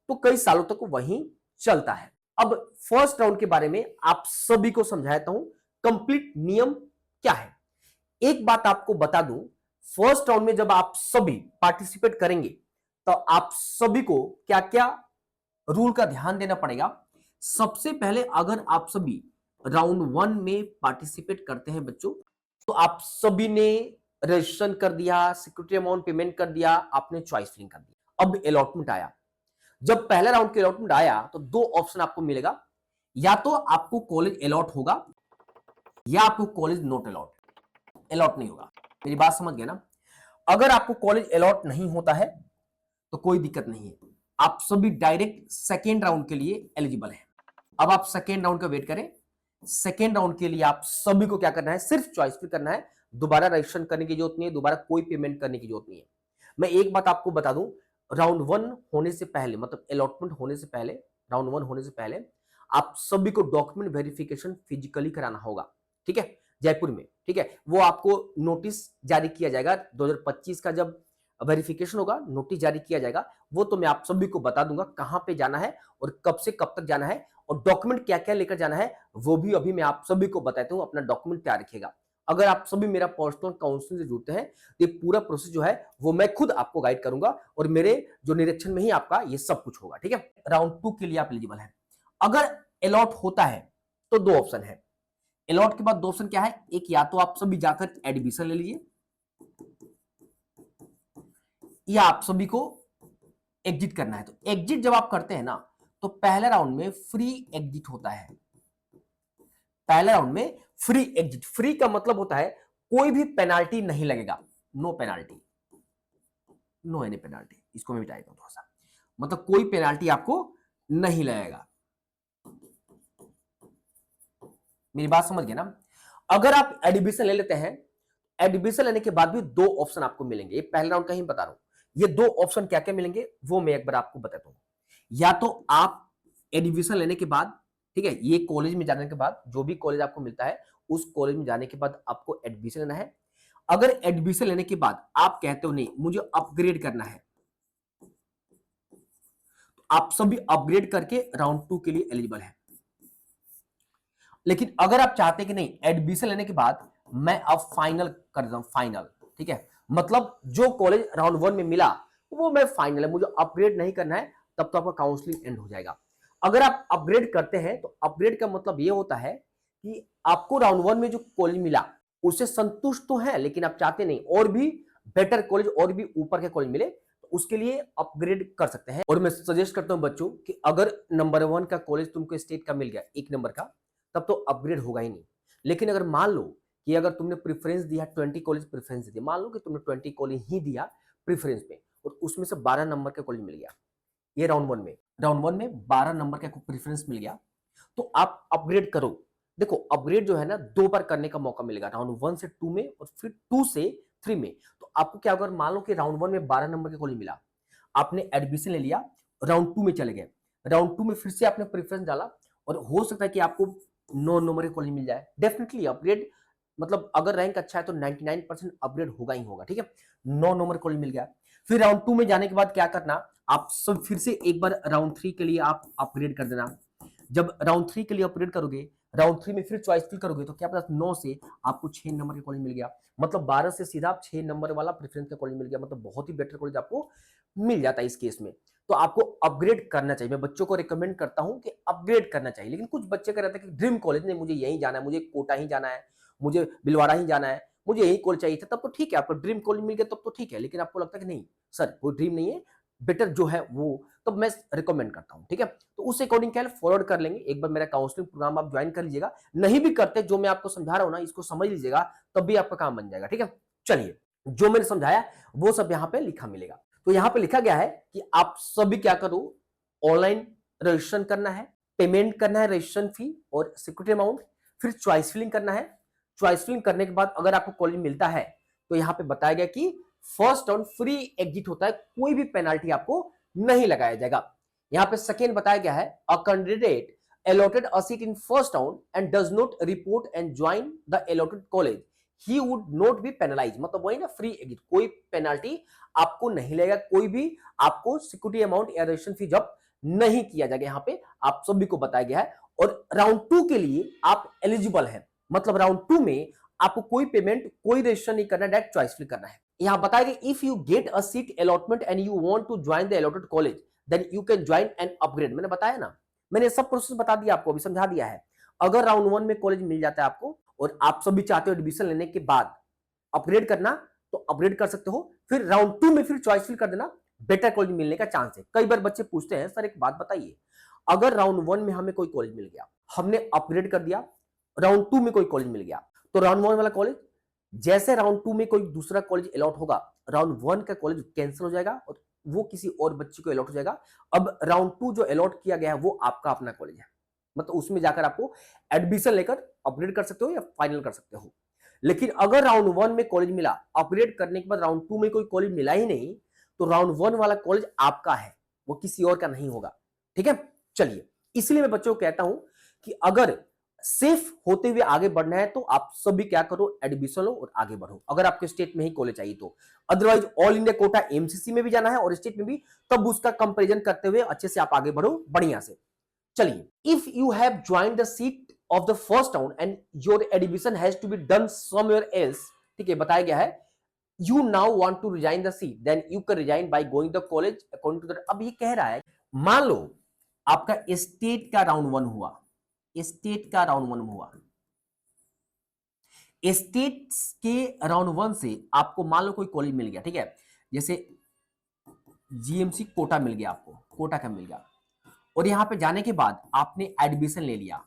तो कई सालों तक वहीं चलता है। अब फर्स्ट राउंड के बारे में आप सभी को समझाता हूं, कंप्लीट नियम क्या है। एक बात आपको बता दूं, फर्स्ट राउंड में जब आप सभी पार्टिसिपेट करेंगे तो आप सभी को क्या क्या रूल का ध्यान देना पड़ेगा। सबसे पहले अगर आप सभी राउंड 1 में पार्टिसिपेट करते हैं बच्चों, तो आप सभी ने रजिस्ट्रेशन कर दिया, सिक्योरिटी अमाउंट पेमेंट कर दिया, आपने चॉइस फिलिंग कर दिया। अब अलॉटमेंट आया। जब पहला राउंड के अलॉटमेंट आया तो 2 ऑप्शन आपको मिलेगा, या तो आपको कॉलेज अलॉट होगा या आपको कॉलेज नॉट अलॉट नहीं होगा। मेरी बात समझ गए ना? अगर आपको कॉलेज अलॉट नहीं होता है तो कोई दिक्कत नहीं है, आप सभी डायरेक्ट सेकेंड राउंड के लिए एलिजिबल है। अब आप सेकेंड राउंड का वेट करें। सेकेंड राउंड के लिए आप सभी को क्या करना है, सिर्फ चॉइस फिल करना है। दोबारा रजिस्ट्रेशन करने की जरूरत नहीं है, दोबारा कोई पेमेंट करने की जरूरत नहीं है। मैं एक बात आपको बता दूं, राउंड 1 होने से पहले, मतलब अलॉटमेंट होने से पहले, राउंड 1 होने से पहले आप सभी को डॉक्यूमेंट वेरिफिकेशन फिजिकली कराना होगा, ठीक है, जयपुर में, ठीक है। वो आपको नोटिस जारी किया जाएगा 2025 का, जब वेरिफिकेशन होगा नोटिस जारी किया जाएगा, वो तो मैं आप सभी को बता दूंगा कहां पे जाना है और कब से कब तक जाना है और डॉक्यूमेंट क्या क्या लेकर जाना है, वो भी अभी मैं आप सभी को बताता हूं। अपना डॉक्यूमेंट तैयार रखिएगा। अगर आप सभी मेरा पर्सनल काउंसलिंग से जुड़ते हैं तो ये पूरा प्रोसेस जो है वो मैं खुद आपको गाइड करूंगा और मेरे जो निरीक्षण में ही आपका ये सब कुछ होगा, ठीक है। राउंड 2 के लिए आप एलिजिबल है। अगर अलॉट होता है तो दो ऑप्शन है। अलॉट के बाद दो ऑप्शन क्या है, एक या तो आप सभी जाकर एडमिशन ले लीजिए या आप सभी को एग्जिट करना है। तो एग्जिट जब आप करते हैं ना तो पहले राउंड में फ्री एग्जिट होता है। पहले राउंड में फ्री एग्जिट, फ्री का मतलब होता है कोई भी पेनाल्टी नहीं लगेगा, no penalty, no any penalty. इसको मैं मिटाएगा थोड़ा सा, मतलब कोई पेनाल्टी आपको नहीं लगेगा। मेरी बात समझ गए ना। अगर आप एडमिशन ले लेते हैं, एडमिशन लेने के बाद भी दो ऑप्शन आपको मिलेंगे। ये पहले राउंड का ही बता रहा हूं। ये दो ऑप्शन क्या क्या मिलेंगे वो मैं एक बार आपको बताता हूं। या तो आप एडमिशन लेने के बाद, ठीक है, ये कॉलेज में जाने के बाद, जो भी कॉलेज आपको मिलता है उस कॉलेज में जाने के बाद आपको एडमिशन लेना है। अगर एडमिशन लेने के बाद आप कहते हो नहीं मुझे अपग्रेड करना है, तो आप सभी अपग्रेड करके राउंड 2 के लिए एलिजिबल है। लेकिन अगर आप चाहते हैं कि नहीं एडमिशन लेने के बाद मैं अब फाइनल कर दूं, फाइनल, ठीक है, मतलब जो कॉलेज राउंड 1 में मिला वो मैं फाइनल है, मुझे अपग्रेड नहीं करना है, तब तो आपका काउंसलिंग एंड हो जाएगा। अगर आप अपग्रेड करते हैं तो अपग्रेड का मतलब ये होता है कि आपको राउंड 1 में जो कॉलेज मिला उससे संतुष्ट तो है, लेकिन आप चाहते नहीं और भी बेटर कॉलेज और भी ऊपर के कॉलेज मिले, तो उसके लिए अपग्रेड कर सकते हैं। और मैं सजेस्ट करता हूं बच्चों कि अगर नंबर 1 का कॉलेज तुमको स्टेट का मिल गया, एक नंबर का, तब तो अपग्रेड होगा ही नहीं। लेकिन अगर मान लो कि अगर तुमने प्रेफरेंस दिया 20 कॉलेज प्रेफरेंस दिया, मान लो कि तुमने 20 कॉलेज ही दिया प्रेफरेंस में और उसमें से 12 नंबर का कॉलेज मिल गया, ये राउंड 1 में, राउंड 1 में 12 नंबर का प्रेफरेंस मिल गया, तो आप अपग्रेड करो। देखो अपग्रेड जो है ना 2 बार करने का मौका मिलेगा, राउंड 1 से 2 में और फिर 2 से 3 में। तो आपको क्या, अगर मान लो कि राउंड 1 में 12 नंबर का कॉलेज मिला, आपने एडमिशन ले लिया, राउंड 2 में चले गए, राउंड 2 में फिर से आपने प्रेफरेंस डाला और हो सकता है कि आपको 9 नंबर का कॉलेज मिल जाए, डेफिनेटली अपग्रेड, मतलब अगर रैंक अच्छा है तो 99% अपग्रेड होगा ही होगा, ठीक है। 9 नंबर कॉलेज मिल गया, फिर राउंड 2 में जाने के बाद क्या करना, आप सब फिर से एक बार राउंड 3 के लिए आप अपग्रेड कर देना। जब राउंड 3 के लिए अपग्रेड करोगे, राउंड 3 में फिर चॉइस फिल करोगे, तो क्या पता 9 से आपको 6 नंबर का कॉलेज मिल गया, मतलब 12 से सीधा आप 6 नंबर वाला प्रेफरेंस का कॉलेज मिल गया, मतलब बहुत ही बेटर कॉलेज आपको मिल जाता है इस केस में। तो आपको अपग्रेड करना चाहिए, मैं बच्चों को रिकमेंड करता हूं कि अपग्रेड करना चाहिए। लेकिन कुछ बच्चे का रहता है कि ड्रीम कॉलेज नहीं, मुझे यहीं जाना है, मुझे कोटा ही जाना है, मुझे भिलवाड़ा ही जाना है, मुझे यही कॉलेज चाहिए था, तब तो ठीक है, आपको ड्रीम कॉलेज मिल गया तब तो ठीक है। लेकिन आपको लगता है कि नहीं सर वो ड्रीम नहीं है, बेटर जो है वो, तो मैं रिकमेंड करता हूं, ठीक है। तो उस अकॉर्डिंग क्या फॉरवर्ड कर लेंगे, एक बार मेरा काउंसलिंग प्रोग्राम आप ज्वाइन कर लीजिएगा। नहीं भी करते, जो मैं आपको समझा रहा हूं ना इसको समझ लीजिएगा, तब भी आपका काम बन जाएगा, ठीक है। चलिए, जो मैंने समझाया वो सब यहाँ पे लिखा मिलेगा। तो यहाँ पे लिखा गया है कि आप सभी क्या करो, ऑनलाइन रजिस्ट्रेशन करना है, पेमेंट करना है रजिस्ट्रेशन फी और सिक्योरिटी अमाउंट, फिर चॉइस फिलिंग करना है। चॉइस फिलिंग करने के बाद अगर आपको कॉलेज मिलता है तो यहाँ पे बताया गया कि फर्स्ट राउंड फ्री एग्जिट होता है, कोई भी पेनाल्टी आपको नहीं लगाया जाएगा। यहाँ पे सेकेंड बताया गया है, a candidate allotted a seat in first round and does not report and join the allotted college, he would not be penalized, मतलब वही ना फ्री एग्जिट, कोई पेनाल्टी आपको नहीं लगेगा, कोई भी आपको सिक्योरिटी अमाउंट या रजिस्ट्रेशन फी जब्त नहीं किया जाएगा, यहाँ पे आप सभी को बताया गया है। और राउंड 2 के लिए आप एलिजिबल हैं, मतलब राउंड 2 में आपको कोई पेमेंट कोई रजिस्ट्रेशन नहीं करना, डायरेक्ट चॉइस फिल करना है। यहाँ बताया गया if you get a seat allotment and you want to join the allotted college then you can join and upgrade. मैंने बताया ना, मैंने सब प्रोसेस बता दिया आपको, अभी समझा दिया है। अगर राउंड 1 में कॉलेज मिल जाता है आपको और आप सभी चाहते हो एडमिशन लेने के बाद अपग्रेड करना, तो अपग्रेड कर सकते हो, फिर राउंड 2 में फिर चॉइस फिल कर देना, बेटर कॉलेज मिलने का चांस है। कई बार बच्चे पूछते हैं सर एक बात बताइए, अगर राउंड 1 में हमें कोई कॉलेज मिल गया, हमने अपग्रेड कर दिया, राउंड 2 में कोई कॉलेज मिल गया, तो राउंड 1 वाला कॉलेज जैसे राउंड 2 में कोई दूसरा कॉलेज अलॉट होगा, राउंड 1 का कॉलेज कैंसिल हो जाएगा और वो किसी और बच्चे को अलॉट हो जाएगा। अब राउंड 2 जो अलॉट किया गया है वो आपका अपना कॉलेज है, मतलब उसमें जाकर आपको एडमिशन लेकर अपग्रेड कर सकते हो या फाइनल कर सकते हो। लेकिन अगर राउंड 1 में कॉलेज मिला, अपग्रेड करने के बाद राउंड 2 में कोई कॉलेज मिला ही नहीं, तो राउंड 1 वाला कॉलेज आपका है, वो किसी और का नहीं होगा, ठीक है। चलिए, इसलिए मैं बच्चों को कहता हूं कि अगर सेफ होते हुए आगे बढ़ना है तो आप सभी क्या करो, एडमिशन लो और आगे बढ़ो, अगर आपके स्टेट में ही कॉलेज चाहिए तो। Otherwise all India Kota MCC में भी जाना है और स्टेट में भी, तब उसका कंपैरिजन करते हुए अच्छे से आप आगे बढ़ो बढ़िया से। चलिए, if you have joined the seat of the first round and your admission has to be done somewhere else, ठीक है, बताया गया है, you now want to resign the seat, then you can resign by going the college according to the। अब ये कह रहा है, मान लो आपका स्टेट का राउंड 1 हुआ, स्टेट का राउंड 1 हुआ, स्टेट के राउंड 1 से आपको मान लो कोई कॉलेज मिल गया, ठीक है, जैसे जीएमसी कोटा मिल गया, आपको कोटा का मिल गया, और यहां पे जाने के बाद आपने एडमिशन ले लिया,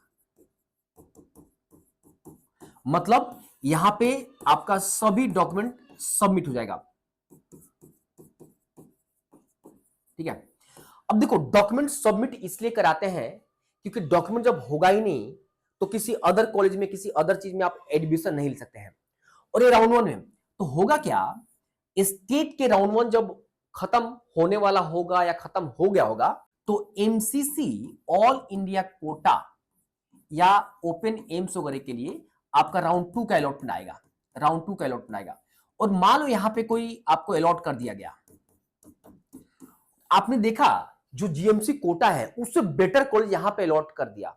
मतलब यहां पे आपका सभी डॉक्यूमेंट सबमिट हो जाएगा, ठीक है। अब देखो, डॉक्यूमेंट सबमिट इसलिए कराते हैं क्योंकि डॉक्यूमेंट जब होगा ही नहीं तो किसी अदर कॉलेज में, किसी अदर चीज में आप एडमिशन नहीं ले सकते हैं। और ये राउंड 1 में तो होगा क्या, स्टेट के राउंड 1 जब खत्म होने वाला होगा या खत्म हो गया होगा तो एमसीसी ऑल इंडिया कोटा या ओपन एम्स वगैरह के लिए आपका राउंड 2 का अलॉटमेंट आएगा, राउंड 2 का अलॉटमेंट आएगा। और मान लो यहां पे कोई आपको अलॉट कर दिया गया, आपने देखा जो जीएमसी कोटा है उससे बेटर कॉलेज यहां पे अलॉट कर दिया,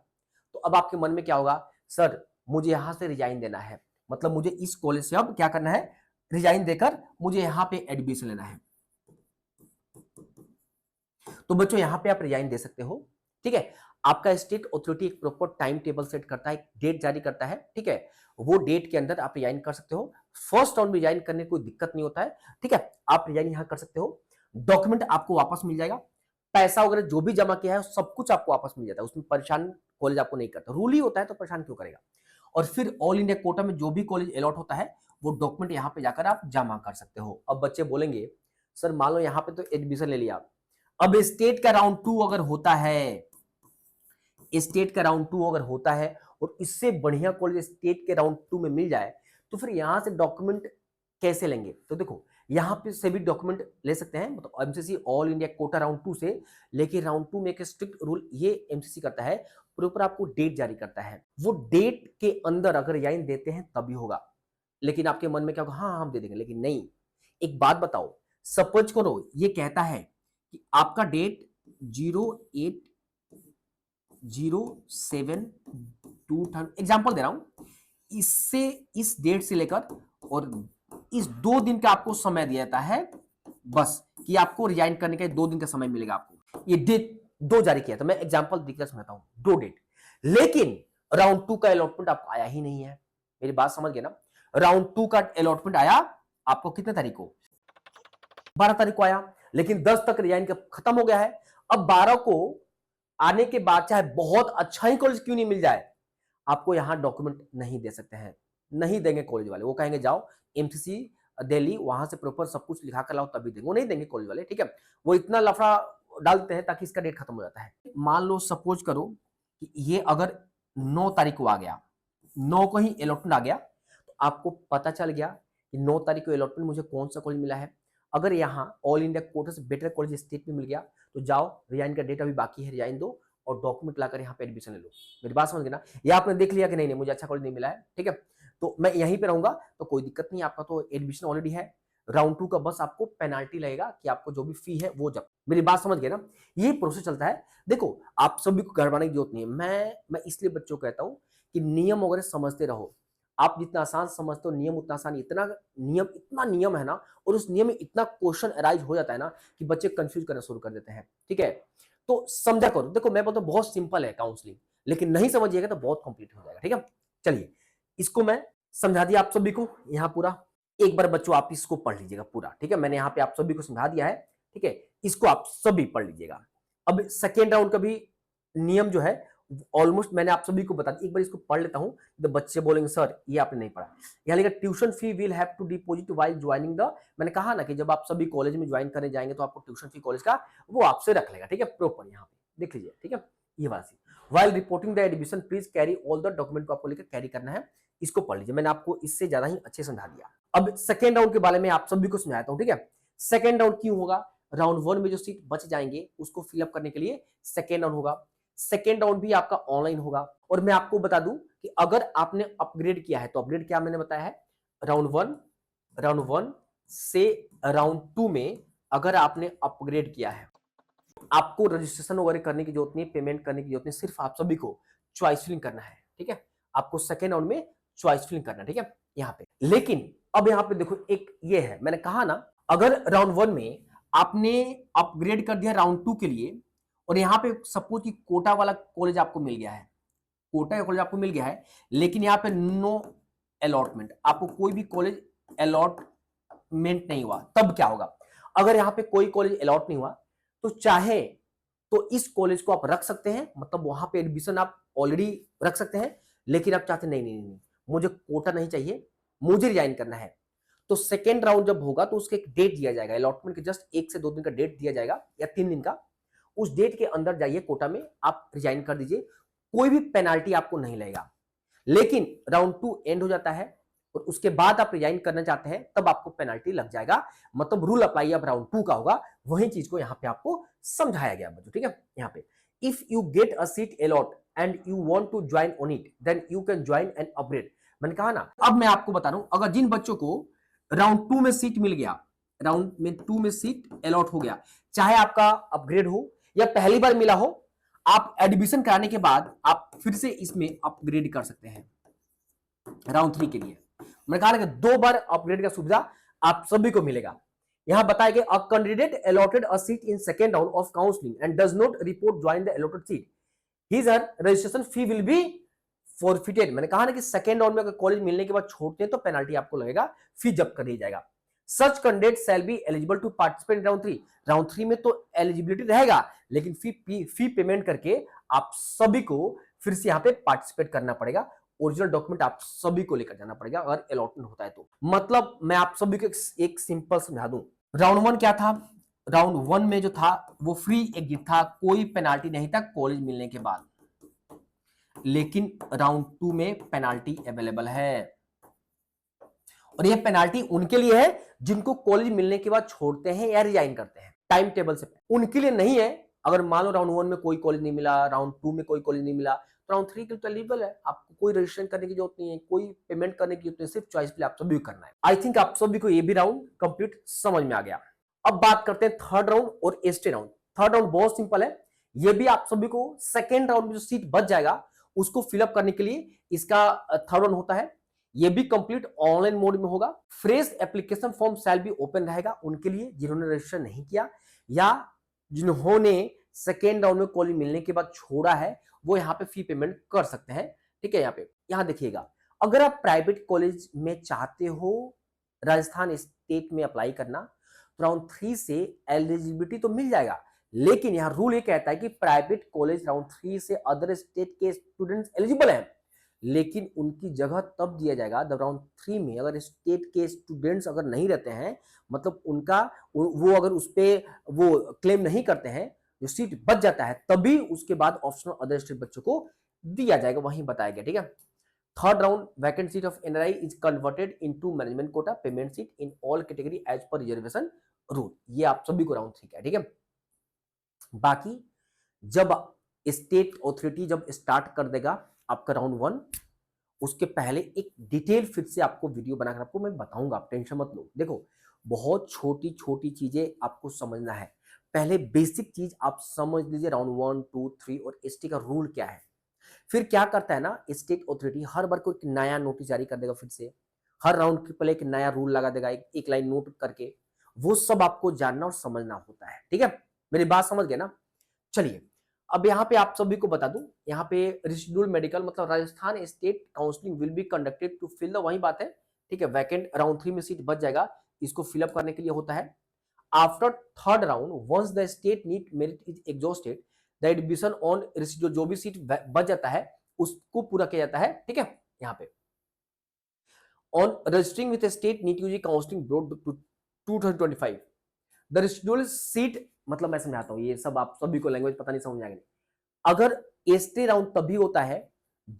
तो अब आपके मन में क्या होगा, सर मुझे यहां से रिजाइन देना है, मतलब मुझे इस कॉलेज से अब क्या करना है, रिजाइन देकर मुझे यहां पे एडमिशन लेना है। तो बच्चों यहां पे आप रिजाइन दे सकते हो, ठीक है। आपका स्टेट अथॉरिटी एक प्रॉपर टाइम टेबल सेट करता है, डेट जारी करता है, ठीक है, वो डेट के अंदर आप रिजाइन कर सकते हो। फर्स्ट राउंड में रिजाइन करने में कोई दिक्कत नहीं होता है, ठीक है, आप रिजाइन यहां कर सकते हो, डॉक्यूमेंट आपको वापस मिल जाएगा, पैसा वगैरह जो भी जमा किया है सब कुछ आपको वापस मिल जाता है, उसमें परेशान कॉलेज आपको नहीं करता, रूल ही होता है तो परेशान क्यों करेगा। और फिर ऑल इंडिया कोटा में जो भी कॉलेज अलॉट होता है वो डॉक्यूमेंट यहाँ पे जाकर आप जमा कर सकते हो। अब बच्चे बोलेंगे सर मान लो यहाँ पे तो एडमिशन ले लिया, अब स्टेट का राउंड 2 अगर होता है, स्टेट का राउंड 2 अगर होता है और इससे बढ़िया कॉलेज स्टेट के राउंड 2 में मिल जाए तो फिर यहां से डॉक्यूमेंट कैसे लेंगे। तो देखो यहां पे से भी डॉक्यूमेंट ले सकते हैं, मतलब MCC all India Kota round 2 से, लेकिन राउंड 2 में एक स्ट्रिक्ट रूल ये एमसीसी करता है, प्रॉपर आपको डेट जारी करता है, वो डेट के अंदर अगर रिजाइन देते हैं तभी होगा। लेकिन आपके मन में क्या होगा, हाँ हम दे देंगे, लेकिन नहीं। एक बात बताओ, सपोज करो ये कहता है कि आपका डेट 08/07/2000, एग्जाम्पल दे रहा हूं, इससे इस डेट से लेकर और इस 2 दिन का आपको समय दिया जाता है, बस कि आपको रिजाइन करने का 2 दिन का समय मिलेगा आपको, ये डेट 2 जारी किया था, मैं एग्जांपल दिखकर समझाता हूं, 2 डेट। लेकिन राउंड 2 का अलॉटमेंट आपको आया ही नहीं है, मेरी बात समझ गए ना। राउंड 2 का अलॉटमेंट आया आपको कितने तारीख को, 12 तारीख को आया, लेकिन 10 तक रिजाइन का खत्म हो गया है। अब 12 को आने के बाद चाहे बहुत अच्छा ही कॉलेज क्यों नहीं मिल जाए, आपको यहां डॉक्यूमेंट नहीं दे सकते हैं, नहीं देंगे कॉलेज वाले, वो कहेंगे जाओ एमसीसी दिल्ली वहां से प्रॉपर सब कुछ लिखा कर लाओ तभी देंगे, वो नहीं देंगे कॉलेज वाले, ठीक है। वो इतना लफड़ा डालते हैं ताकि इसका डेट खत्म हो जाता है। मान लो सपोज करो कि ये अगर 9 तारीख को आ गया, 9 को ही अलॉटमेंट आ गया, तो आपको पता चल गया कि 9 तारीख को अलॉटमेंट मुझे कौन सा कॉलेज मिला है। अगर यहाँ ऑल इंडिया कोटा से बेटर कॉलेज स्टेट में मिल गया तो जाओ, रिजाइन का डेट अभी बाकी है, रिजाइन दो और डॉक्यूमेंट लाकर यहाँ पे एडमिशन ले लो। मेरी बात समझ गए ना, या आपने देख लिया कि नहीं नहीं मुझे अच्छा कॉलेज नहीं मिला है, ठीक है, तो मैं यहीं पे रहूंगा, तो कोई दिक्कत नहीं, आपका तो एडमिशन ऑलरेडी है। राउंड 2 का बस आपको पेनाल्टी लगेगा कि आपको जो भी फी है वो जब, मेरी बात समझ गए ना, ये प्रोसेस चलता है। देखो आप सभी को घबराने की जरूरत नहीं है, मैं इसलिए बच्चों को कहता हूँ कि नियम वगैरह समझते रहो, आप जितना आसान समझते हो नियम उतना आसान, इतना नियम है ना, और उस नियम में इतना क्वेश्चन अराइज हो जाता है ना कि बच्चे कंफ्यूज करना शुरू कर देते हैं, ठीक है। तो समझा करो, देखो मैं बोलता हूँ बहुत सिंपल है काउंसलिंग, लेकिन नहीं समझिएगा तो बहुत कॉम्प्लिकेट हो जाएगा, ठीक है। चलिए इसको मैं समझा दिया आप सभी को यहाँ पूरा, एक बार बच्चों आप इसको पढ़ लीजिएगा पूरा, ठीक है, मैंने यहाँ पे आप सभी को समझा दिया है, ठीक है, इसको आप सभी पढ़ लीजिएगा। अब सेकेंड राउंड का भी नियम जो है ऑलमोस्ट मैंने आप सभी को बता दिया, एक बार इसको पढ़ लेता हूं, तो बच्चे बोलेंगे सर ये आपने नहीं पढ़ा। यहाँ लिखा tuition fee will have to deposit while joining the, मैंने कहा ना कि जब आप सभी कॉलेज में ज्वाइन करने जाएंगे तो आपको ट्यूशन फी कॉलेज का वो आपसे रख लेगा, ठीक है, प्रॉपर यहाँ पे देख लीजिए, ठीक है, ये वाला C. While reporting the admission please carry all the document को आपको लेकर कैरी करना है, इसको पढ़ लीजिए, मैंने आपको इससे ज्यादा ही अच्छे समझा दिया। अब सेकेंड राउंड के बारे में आप सभी को समझाता हूँ, ठीक है। सेकेंड राउंड क्यों होगा, राउंड 1 में जो सीट बच जाएंगे उसको फिलअप करने के लिए सेकेंड राउंड होगा। सेकेंड राउंड भी आपका ऑनलाइन होगा। और मैं आपको बता दूं कि अगर आपने अपग्रेड किया है तो अपग्रेड क्या मैंने बताया है, राउंड वन से राउंड टू में अगर आपने अपग्रेड किया है, आपको रजिस्ट्रेशन वगैरह करने की जरूरत नहीं, पेमेंट करने की जरूरत नहीं, सिर्फ आप सभी को चॉइस फिलिंग करना है। ठीक है, आपको सेकेंड राउंड में चॉइस फिलिंग करना है। ठीक है, यहाँ पे लेकिन अब यहाँ पे देखो एक ये है, मैंने कहा ना अगर राउंड वन में आपने अपग्रेड कर दिया राउंड टू के लिए, और यहाँ पे सपोज कि कोटा वाला कॉलेज आपको मिल गया है, कोटा का कॉलेज आपको मिल गया है, लेकिन यहाँ पे नो अलॉटमेंट, आपको कोई भी कॉलेज अलॉटमेंट नहीं हुआ, तब क्या होगा? अगर यहाँ पे कोई कॉलेज अलॉट नहीं हुआ तो चाहे तो इस कॉलेज को आप रख सकते हैं, मतलब वहां पे एडमिशन आप ऑलरेडी रख सकते हैं, लेकिन आप चाहते नहीं नहीं नहीं मुझे कोटा नहीं चाहिए, मुझे रिजाइन करना है, तो सेकेंड राउंड जब होगा तो उसके एक डेट दिया जाएगा, अलॉटमेंट के जस्ट 1 से 2 दिन का डेट दिया जाएगा या 3 दिन का, उस डेट के अंदर जाइए कोटा में, आप रिजाइन कर दीजिए, कोई भी पेनाल्टी आपको नहीं लगेगा। लेकिन राउंड टू एंड हो जाता है और उसके बाद आप रिजाइन करना चाहते हैं, तब आपको पेनाल्टी लग जाएगा, मतलब रूल अप्लाई अब राउंड टू का होगा, वही चीज को यहाँ पे आपको समझाया गया बच्चों। ठीक है, यहाँ पे if you get a seat allot and you want to join on it then you can join and upgrade. मैंने कहा ना, अब मैं आपको बता रहा हूं, अगर जिन बच्चों को राउंड टू में सीट मिल गया, राउंड में टू में सीट अलॉट हो गया, चाहे आपका अपग्रेड हो या पहली बार मिला हो, आप एडमिशन कराने के बाद आप फिर से इसमें अपग्रेड कर सकते हैं राउंड थ्री के लिए। मैंने कहा ना कि 2 बार अपग्रेड का सुविधा आप सभी को मिलेगा। यहां बताया गया a candidate allotted a seat in second round of counselling and does not report join the allotted seat, his her registration fee will be forfeited. मैंने कहा ना कि सेकंड राउंड में अगर कॉलेज मिलने के बाद छोड़ते हैं तो पेनल्टी आपको लगेगा, फी जब्त कर दिया जाएगा। Such candidate shall be eligible to participate in round three. Round three में तो एलिजिबिलिटी रहेगा, लेकिन फी पेमेंट करके आप सभी को फिर से यहाँ पे पार्टिसिपेट करना पड़ेगा। ओरिजिनल डॉक्यूमेंट आप सभी को लेकर जाना पड़ेगा अगर अलॉटमेंट होता है तो। मतलब मैं आप सभी को एक सिंपल समझा दूं, राउंड वन क्या था, राउंड वन में जो था वो फ्री एग्जिट था, कोई पेनाल्टी नहीं था कॉलेज मिलने के बाद, लेकिन राउंड टू में पेनाल्टी अवेलेबल है, और ये पेनाल्टी उनके लिए है जिनको कॉलेज मिलने के बाद छोड़ते हैं या रिजाइन करते हैं टाइम टेबल से, उनके लिए नहीं है। अगर मान लो राउंड वन में कोई कॉलेज नहीं मिला, राउंड टू में कोई कॉलेज नहीं मिला, तो राउंड थ्री के लिए तो एलिजिबल है, आपको कोई रजिस्ट्रेशन करने की जरूरत नहीं है, कोई पेमेंट करने की जरूरत नहीं, सिर्फ चॉइस पे आप सभी को करना है। आई थिंक आप सभी को ये भी राउंड कंप्लीट समझ में आ गया। अब बात करते हैं थर्ड राउंड और एसटी राउंड। थर्ड राउंड बहुत सिंपल है, ये भी आप सभी को सेकेंड राउंड में जो सीट बच जाएगा उसको फिलअप करने के लिए इसका थर्ड राउंड होता है, ये भी कंप्लीट ऑनलाइन मोड में होगा। फ्रेश एप्लीकेशन फॉर्म शैल भी ओपन रहेगा उनके लिए जिन्होंने रजिस्टर नहीं किया या जिन्होंने सेकेंड राउंड में कॉलेज मिलने के बाद छोड़ा है, वो यहाँ पे फी पेमेंट कर सकते हैं। ठीक है, यहाँ देखिएगा, अगर आप प्राइवेट कॉलेज में चाहते हो राजस्थान स्टेट में अप्लाई करना, तो राउंड थ्री से एलिजिबिलिटी तो मिल जाएगा, लेकिन यहाँ रूल ये कहता है कि प्राइवेट कॉलेज राउंड थ्री से अदर स्टेट के स्टूडेंट्स एलिजिबल हैं, लेकिन उनकी जगह तब दिया जाएगा जब राउंड थ्री में अगर स्टेट के स्टूडेंट्स अगर नहीं रहते हैं, मतलब उनका वो अगर उस पर वो क्लेम नहीं करते हैं, जो सीट बच जाता है, तभी उसके बाद ऑप्शनल अदर स्टेट बच्चों को दिया जाएगा, वहीं बताया गया। ठीक है, third round vacant seat of NRI is converted into management quota payment seat in all category as per reservation rule. ये आप सभी को राउंड थ्री का। ठीक है, बाकी जब स्टेट ऑथोरिटी जब स्टार्ट कर देगा आपका राउंड वन, उसके पहले एक डिटेल फिर से आपको वीडियो बनाकर आपको मैं बताऊंगा, आप टेंशन मत लो। देखो, बहुत छोटी छोटी चीजें आपको समझना है, पहले बेसिक चीज आप समझ लीजिए, राउंड 1 2 3 और एसटी का रूल क्या है। फिर क्या करता है ना, स्टेट ऑथोरिटी हर बार कोई नया नोटिस जारी कर देगा, फिर से हर राउंड के पहले एक नया रूल लगा देगा, एक लाइन नोट करके, वो सब आपको जानना और समझना होता है। ठीक है, मेरी बात समझ गए ना? चलिए, अब यहाँ पे आप सभी को बता दूं, यहाँ पे रेसिडुअल मेडिकल मतलब Rajasthan state counselling will be conducted to fill the, वही बात है। ठीक है, वैकेंट राउंड थ्री में सीट बच जाएगा, इसको फिलअप करने के लिए होता है। After third round once the state NEET merit is exhausted the admission on residual, जो भी सीट बच जाता है उसको पूरा किया जाता है। ठीक है, यहाँ पे on registering with state NEET UG counselling board 2025 the residual seat, मतलब मैं समझाता हूं, ये सब आप सभी को लैंग्वेज पता नहीं समझ आएगी। अगर एसटी राउंड तभी होता है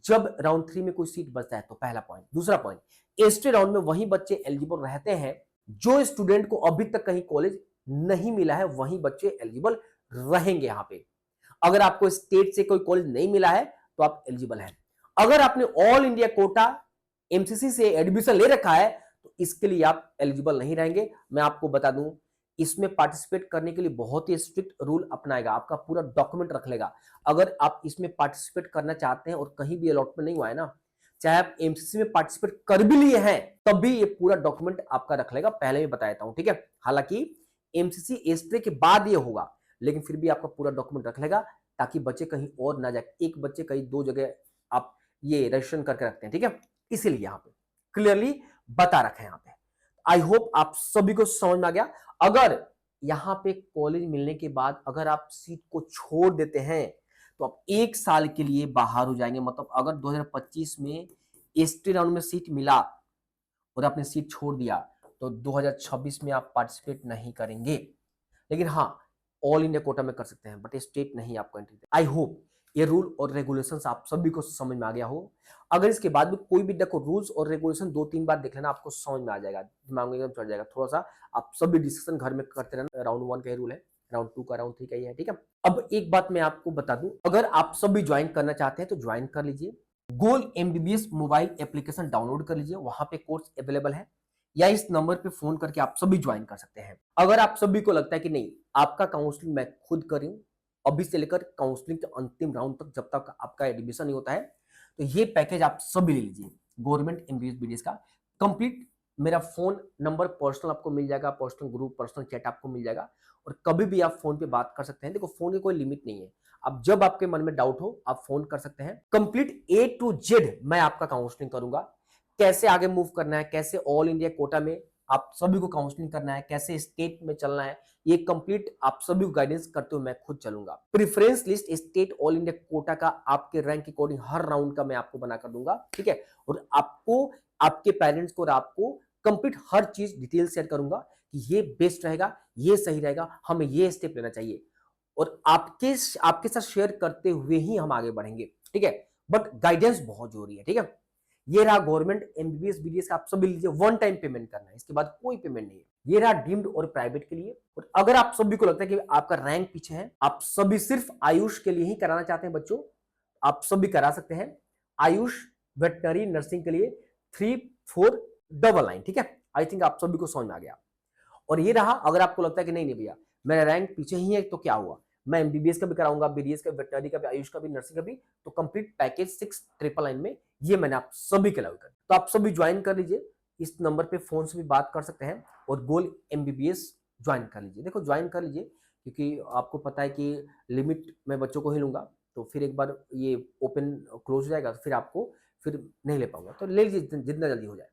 जब राउंड थ्री में कोई सीट बचता है, तो पहला पॉइंट। दूसरा पॉइंट, एसटी राउंड में वही बच्चे एलिजिबल रहते हैं जो स्टूडेंट को अभी तक कहीं कॉलेज नहीं मिला है, वही बच्चे एलिजिबल रहेंगे यहाँ पे। अगर आपको स्टेट से कोई कॉलेज नहीं मिला है तो आप एलिजिबल हैं। अगर आपने ऑल इंडिया कोटा एमसीसी से एडमिशन ले रखा है तो इसके लिए आप एलिजिबल नहीं रहेंगे। मैं आपको बता दूं, इसमें पार्टिसिपेट करने के लिए बहुत ही स्ट्रिक्ट रूल अपनाएगा, आपका पूरा डॉक्यूमेंट रख लेगा। अगर आप इसमें पार्टिसिपेट करना चाहते हैं और कहीं भी अलॉटमेंट नहीं हुआ है ना, चाहे आप एमसीसी में पार्टिसिपेट कर भी लिए हैं तब भी ये पूरा डॉक्यूमेंट आपका रख लेगा, पहले भी बताया था, ठीक है। हालांकि एमसीसी एस्ट्रे के बाद ये होगा, लेकिन फिर भी आपका पूरा डॉक्यूमेंट रख लेगा ताकि बच्चे कहीं और ना जाए। एक बच्चे कहीं दो जगह आप ये रजिस्ट्रेशन करके रखते हैं, ठीक है। इसीलिए यहाँ पे क्लियरली बता रखे हैं यहाँ पे। आई होप आप सभी को समझ में आ गया। अगर यहाँ पे कॉलेज मिलने के बाद अगर आप सीट को छोड़ देते हैं तो आप 1 साल के लिए बाहर हो जाएंगे। मतलब अगर 2025 में एसटी राउंड में सीट मिला और आपने सीट छोड़ दिया तो 2026 में आप पार्टिसिपेट नहीं करेंगे। लेकिन हाँ, ऑल इंडिया कोटा में कर सकते हैं, बट स्टेट नहीं आपको एंट्री दे। आई होप ये रूल और रेगुलेशंस आप सभी को समझ में आ गया हो। अगर इसके बाद भी कोई भी देखो रूल्स और रेगुलेशन 2-3 बार देख लेना, आपको समझ में आ जाएगा, दिमाग में एकदम चढ़ जाएगा। थोड़ा सा आप सभी डिस्कशन घर में करते रहना। राउंड 1 का ये रूल है, राउंड 2 का, राउंड 3 का ये है, ठीक है। अब एक बात मैं आपको बता दूं, अगर आप सभी ज्वाइन करना चाहते हैं तो ज्वाइन कर लीजिए। गोल एमबीबीएस मोबाइल एप्लीकेशन डाउनलोड कर लीजिए, वहां पे कोर्स अवेलेबल है, या इस नंबर पे फोन करके आप सभी ज्वाइन कर सकते हैं। अगर आप सभी को लगता है कि नहीं, आपका काउंसलिंग मैं खुद करूं अभी से लेकर काउंसलिंग के अंतिम राउंड तक, जब तक आपका एडमिशन नहीं होता है, तो ये पैकेज आप सभी ले लीजिए। गवर्नमेंट एमबीबीएस बीडीएस का कंप्लीट, मेरा फोन नंबर पर्सनल आपको मिल जाएगा, पर्सनल ग्रुप, पर्सनल चैट आपको मिल जाएगा, और कभी भी आप फोन पे बात कर सकते हैं। देखो, फोन की कोई लिमिट नहीं है, अब जब आपके मन में डाउट हो आप फोन कर सकते हैं। कंप्लीट A to Z मैं आपका काउंसलिंग करूंगा। कैसे आगे मूव करना है, कैसे ऑल इंडिया कोटा में आप सभी को काउंसलिंग करना है, कैसे स्टेट में चलना है, ये कंप्लीट आप सभी को गाइडेंस करते हुए मैं खुद चलूंगा। Preference list state all India Kota का आपके रैंक के अकॉर्डिंग हर राउंड का मैं आपको बना कर दूंगा, ठीक है। और आपको, आपके पेरेंट्स को और आपको कंप्लीट हर चीज डिटेल शेयर करूंगा कि ये बेस्ट रहेगा, ये सही रहेगा, हमें ये स्टेप लेना चाहिए, और आपके साथ शेयर करते हुए ही हम आगे बढ़ेंगे, ठीक है। बट गाइडेंस बहुत जरूरी है, ठीक है। ये रहा गवर्नमेंट एमबीबीएस बीडीएस का, आप सभी लीजिए, 1 टाइम पेमेंट करना है, इसके बाद कोई पेमेंट नहीं है। ये रहा डीम्ड और प्राइवेट के लिए। और अगर आप सभी को लगता है कि आपका रैंक पीछे है, आप सभी सिर्फ आयुष के लिए ही कराना चाहते हैं बच्चों, आप सभी करा सकते हैं। आयुष वेटनरी नर्सिंग के लिए 3499, ठीक है। आई थिंक आप सभी को समझ में आ गया। और ये रहा, अगर आपको लगता है कि नहीं नहीं भैया मेरा रैंक पीछे ही है तो क्या हुआ, मैं एमबीबीएस का भी कराऊंगा, बीडीएस का, वेटनरी का भी, आयुष का भी, नर्सिंग का भी, तो कंप्लीट पैकेज 6999 में ये मैंने आप सभी के लिए कर। तो आप सभी ज्वाइन कर लीजिए, इस नंबर पे फोन से भी बात कर सकते हैं और गोल एमबीबीएस ज्वाइन कर लीजिए। देखो ज्वाइन कर लीजिए, क्योंकि आपको पता है कि लिमिट मैं बच्चों को ही लूंगा, तो फिर एक बार ये ओपन क्लोज हो जाएगा तो फिर आपको फिर नहीं ले पाऊंगा, तो ले लीजिए जितना जल्दी हो जाए।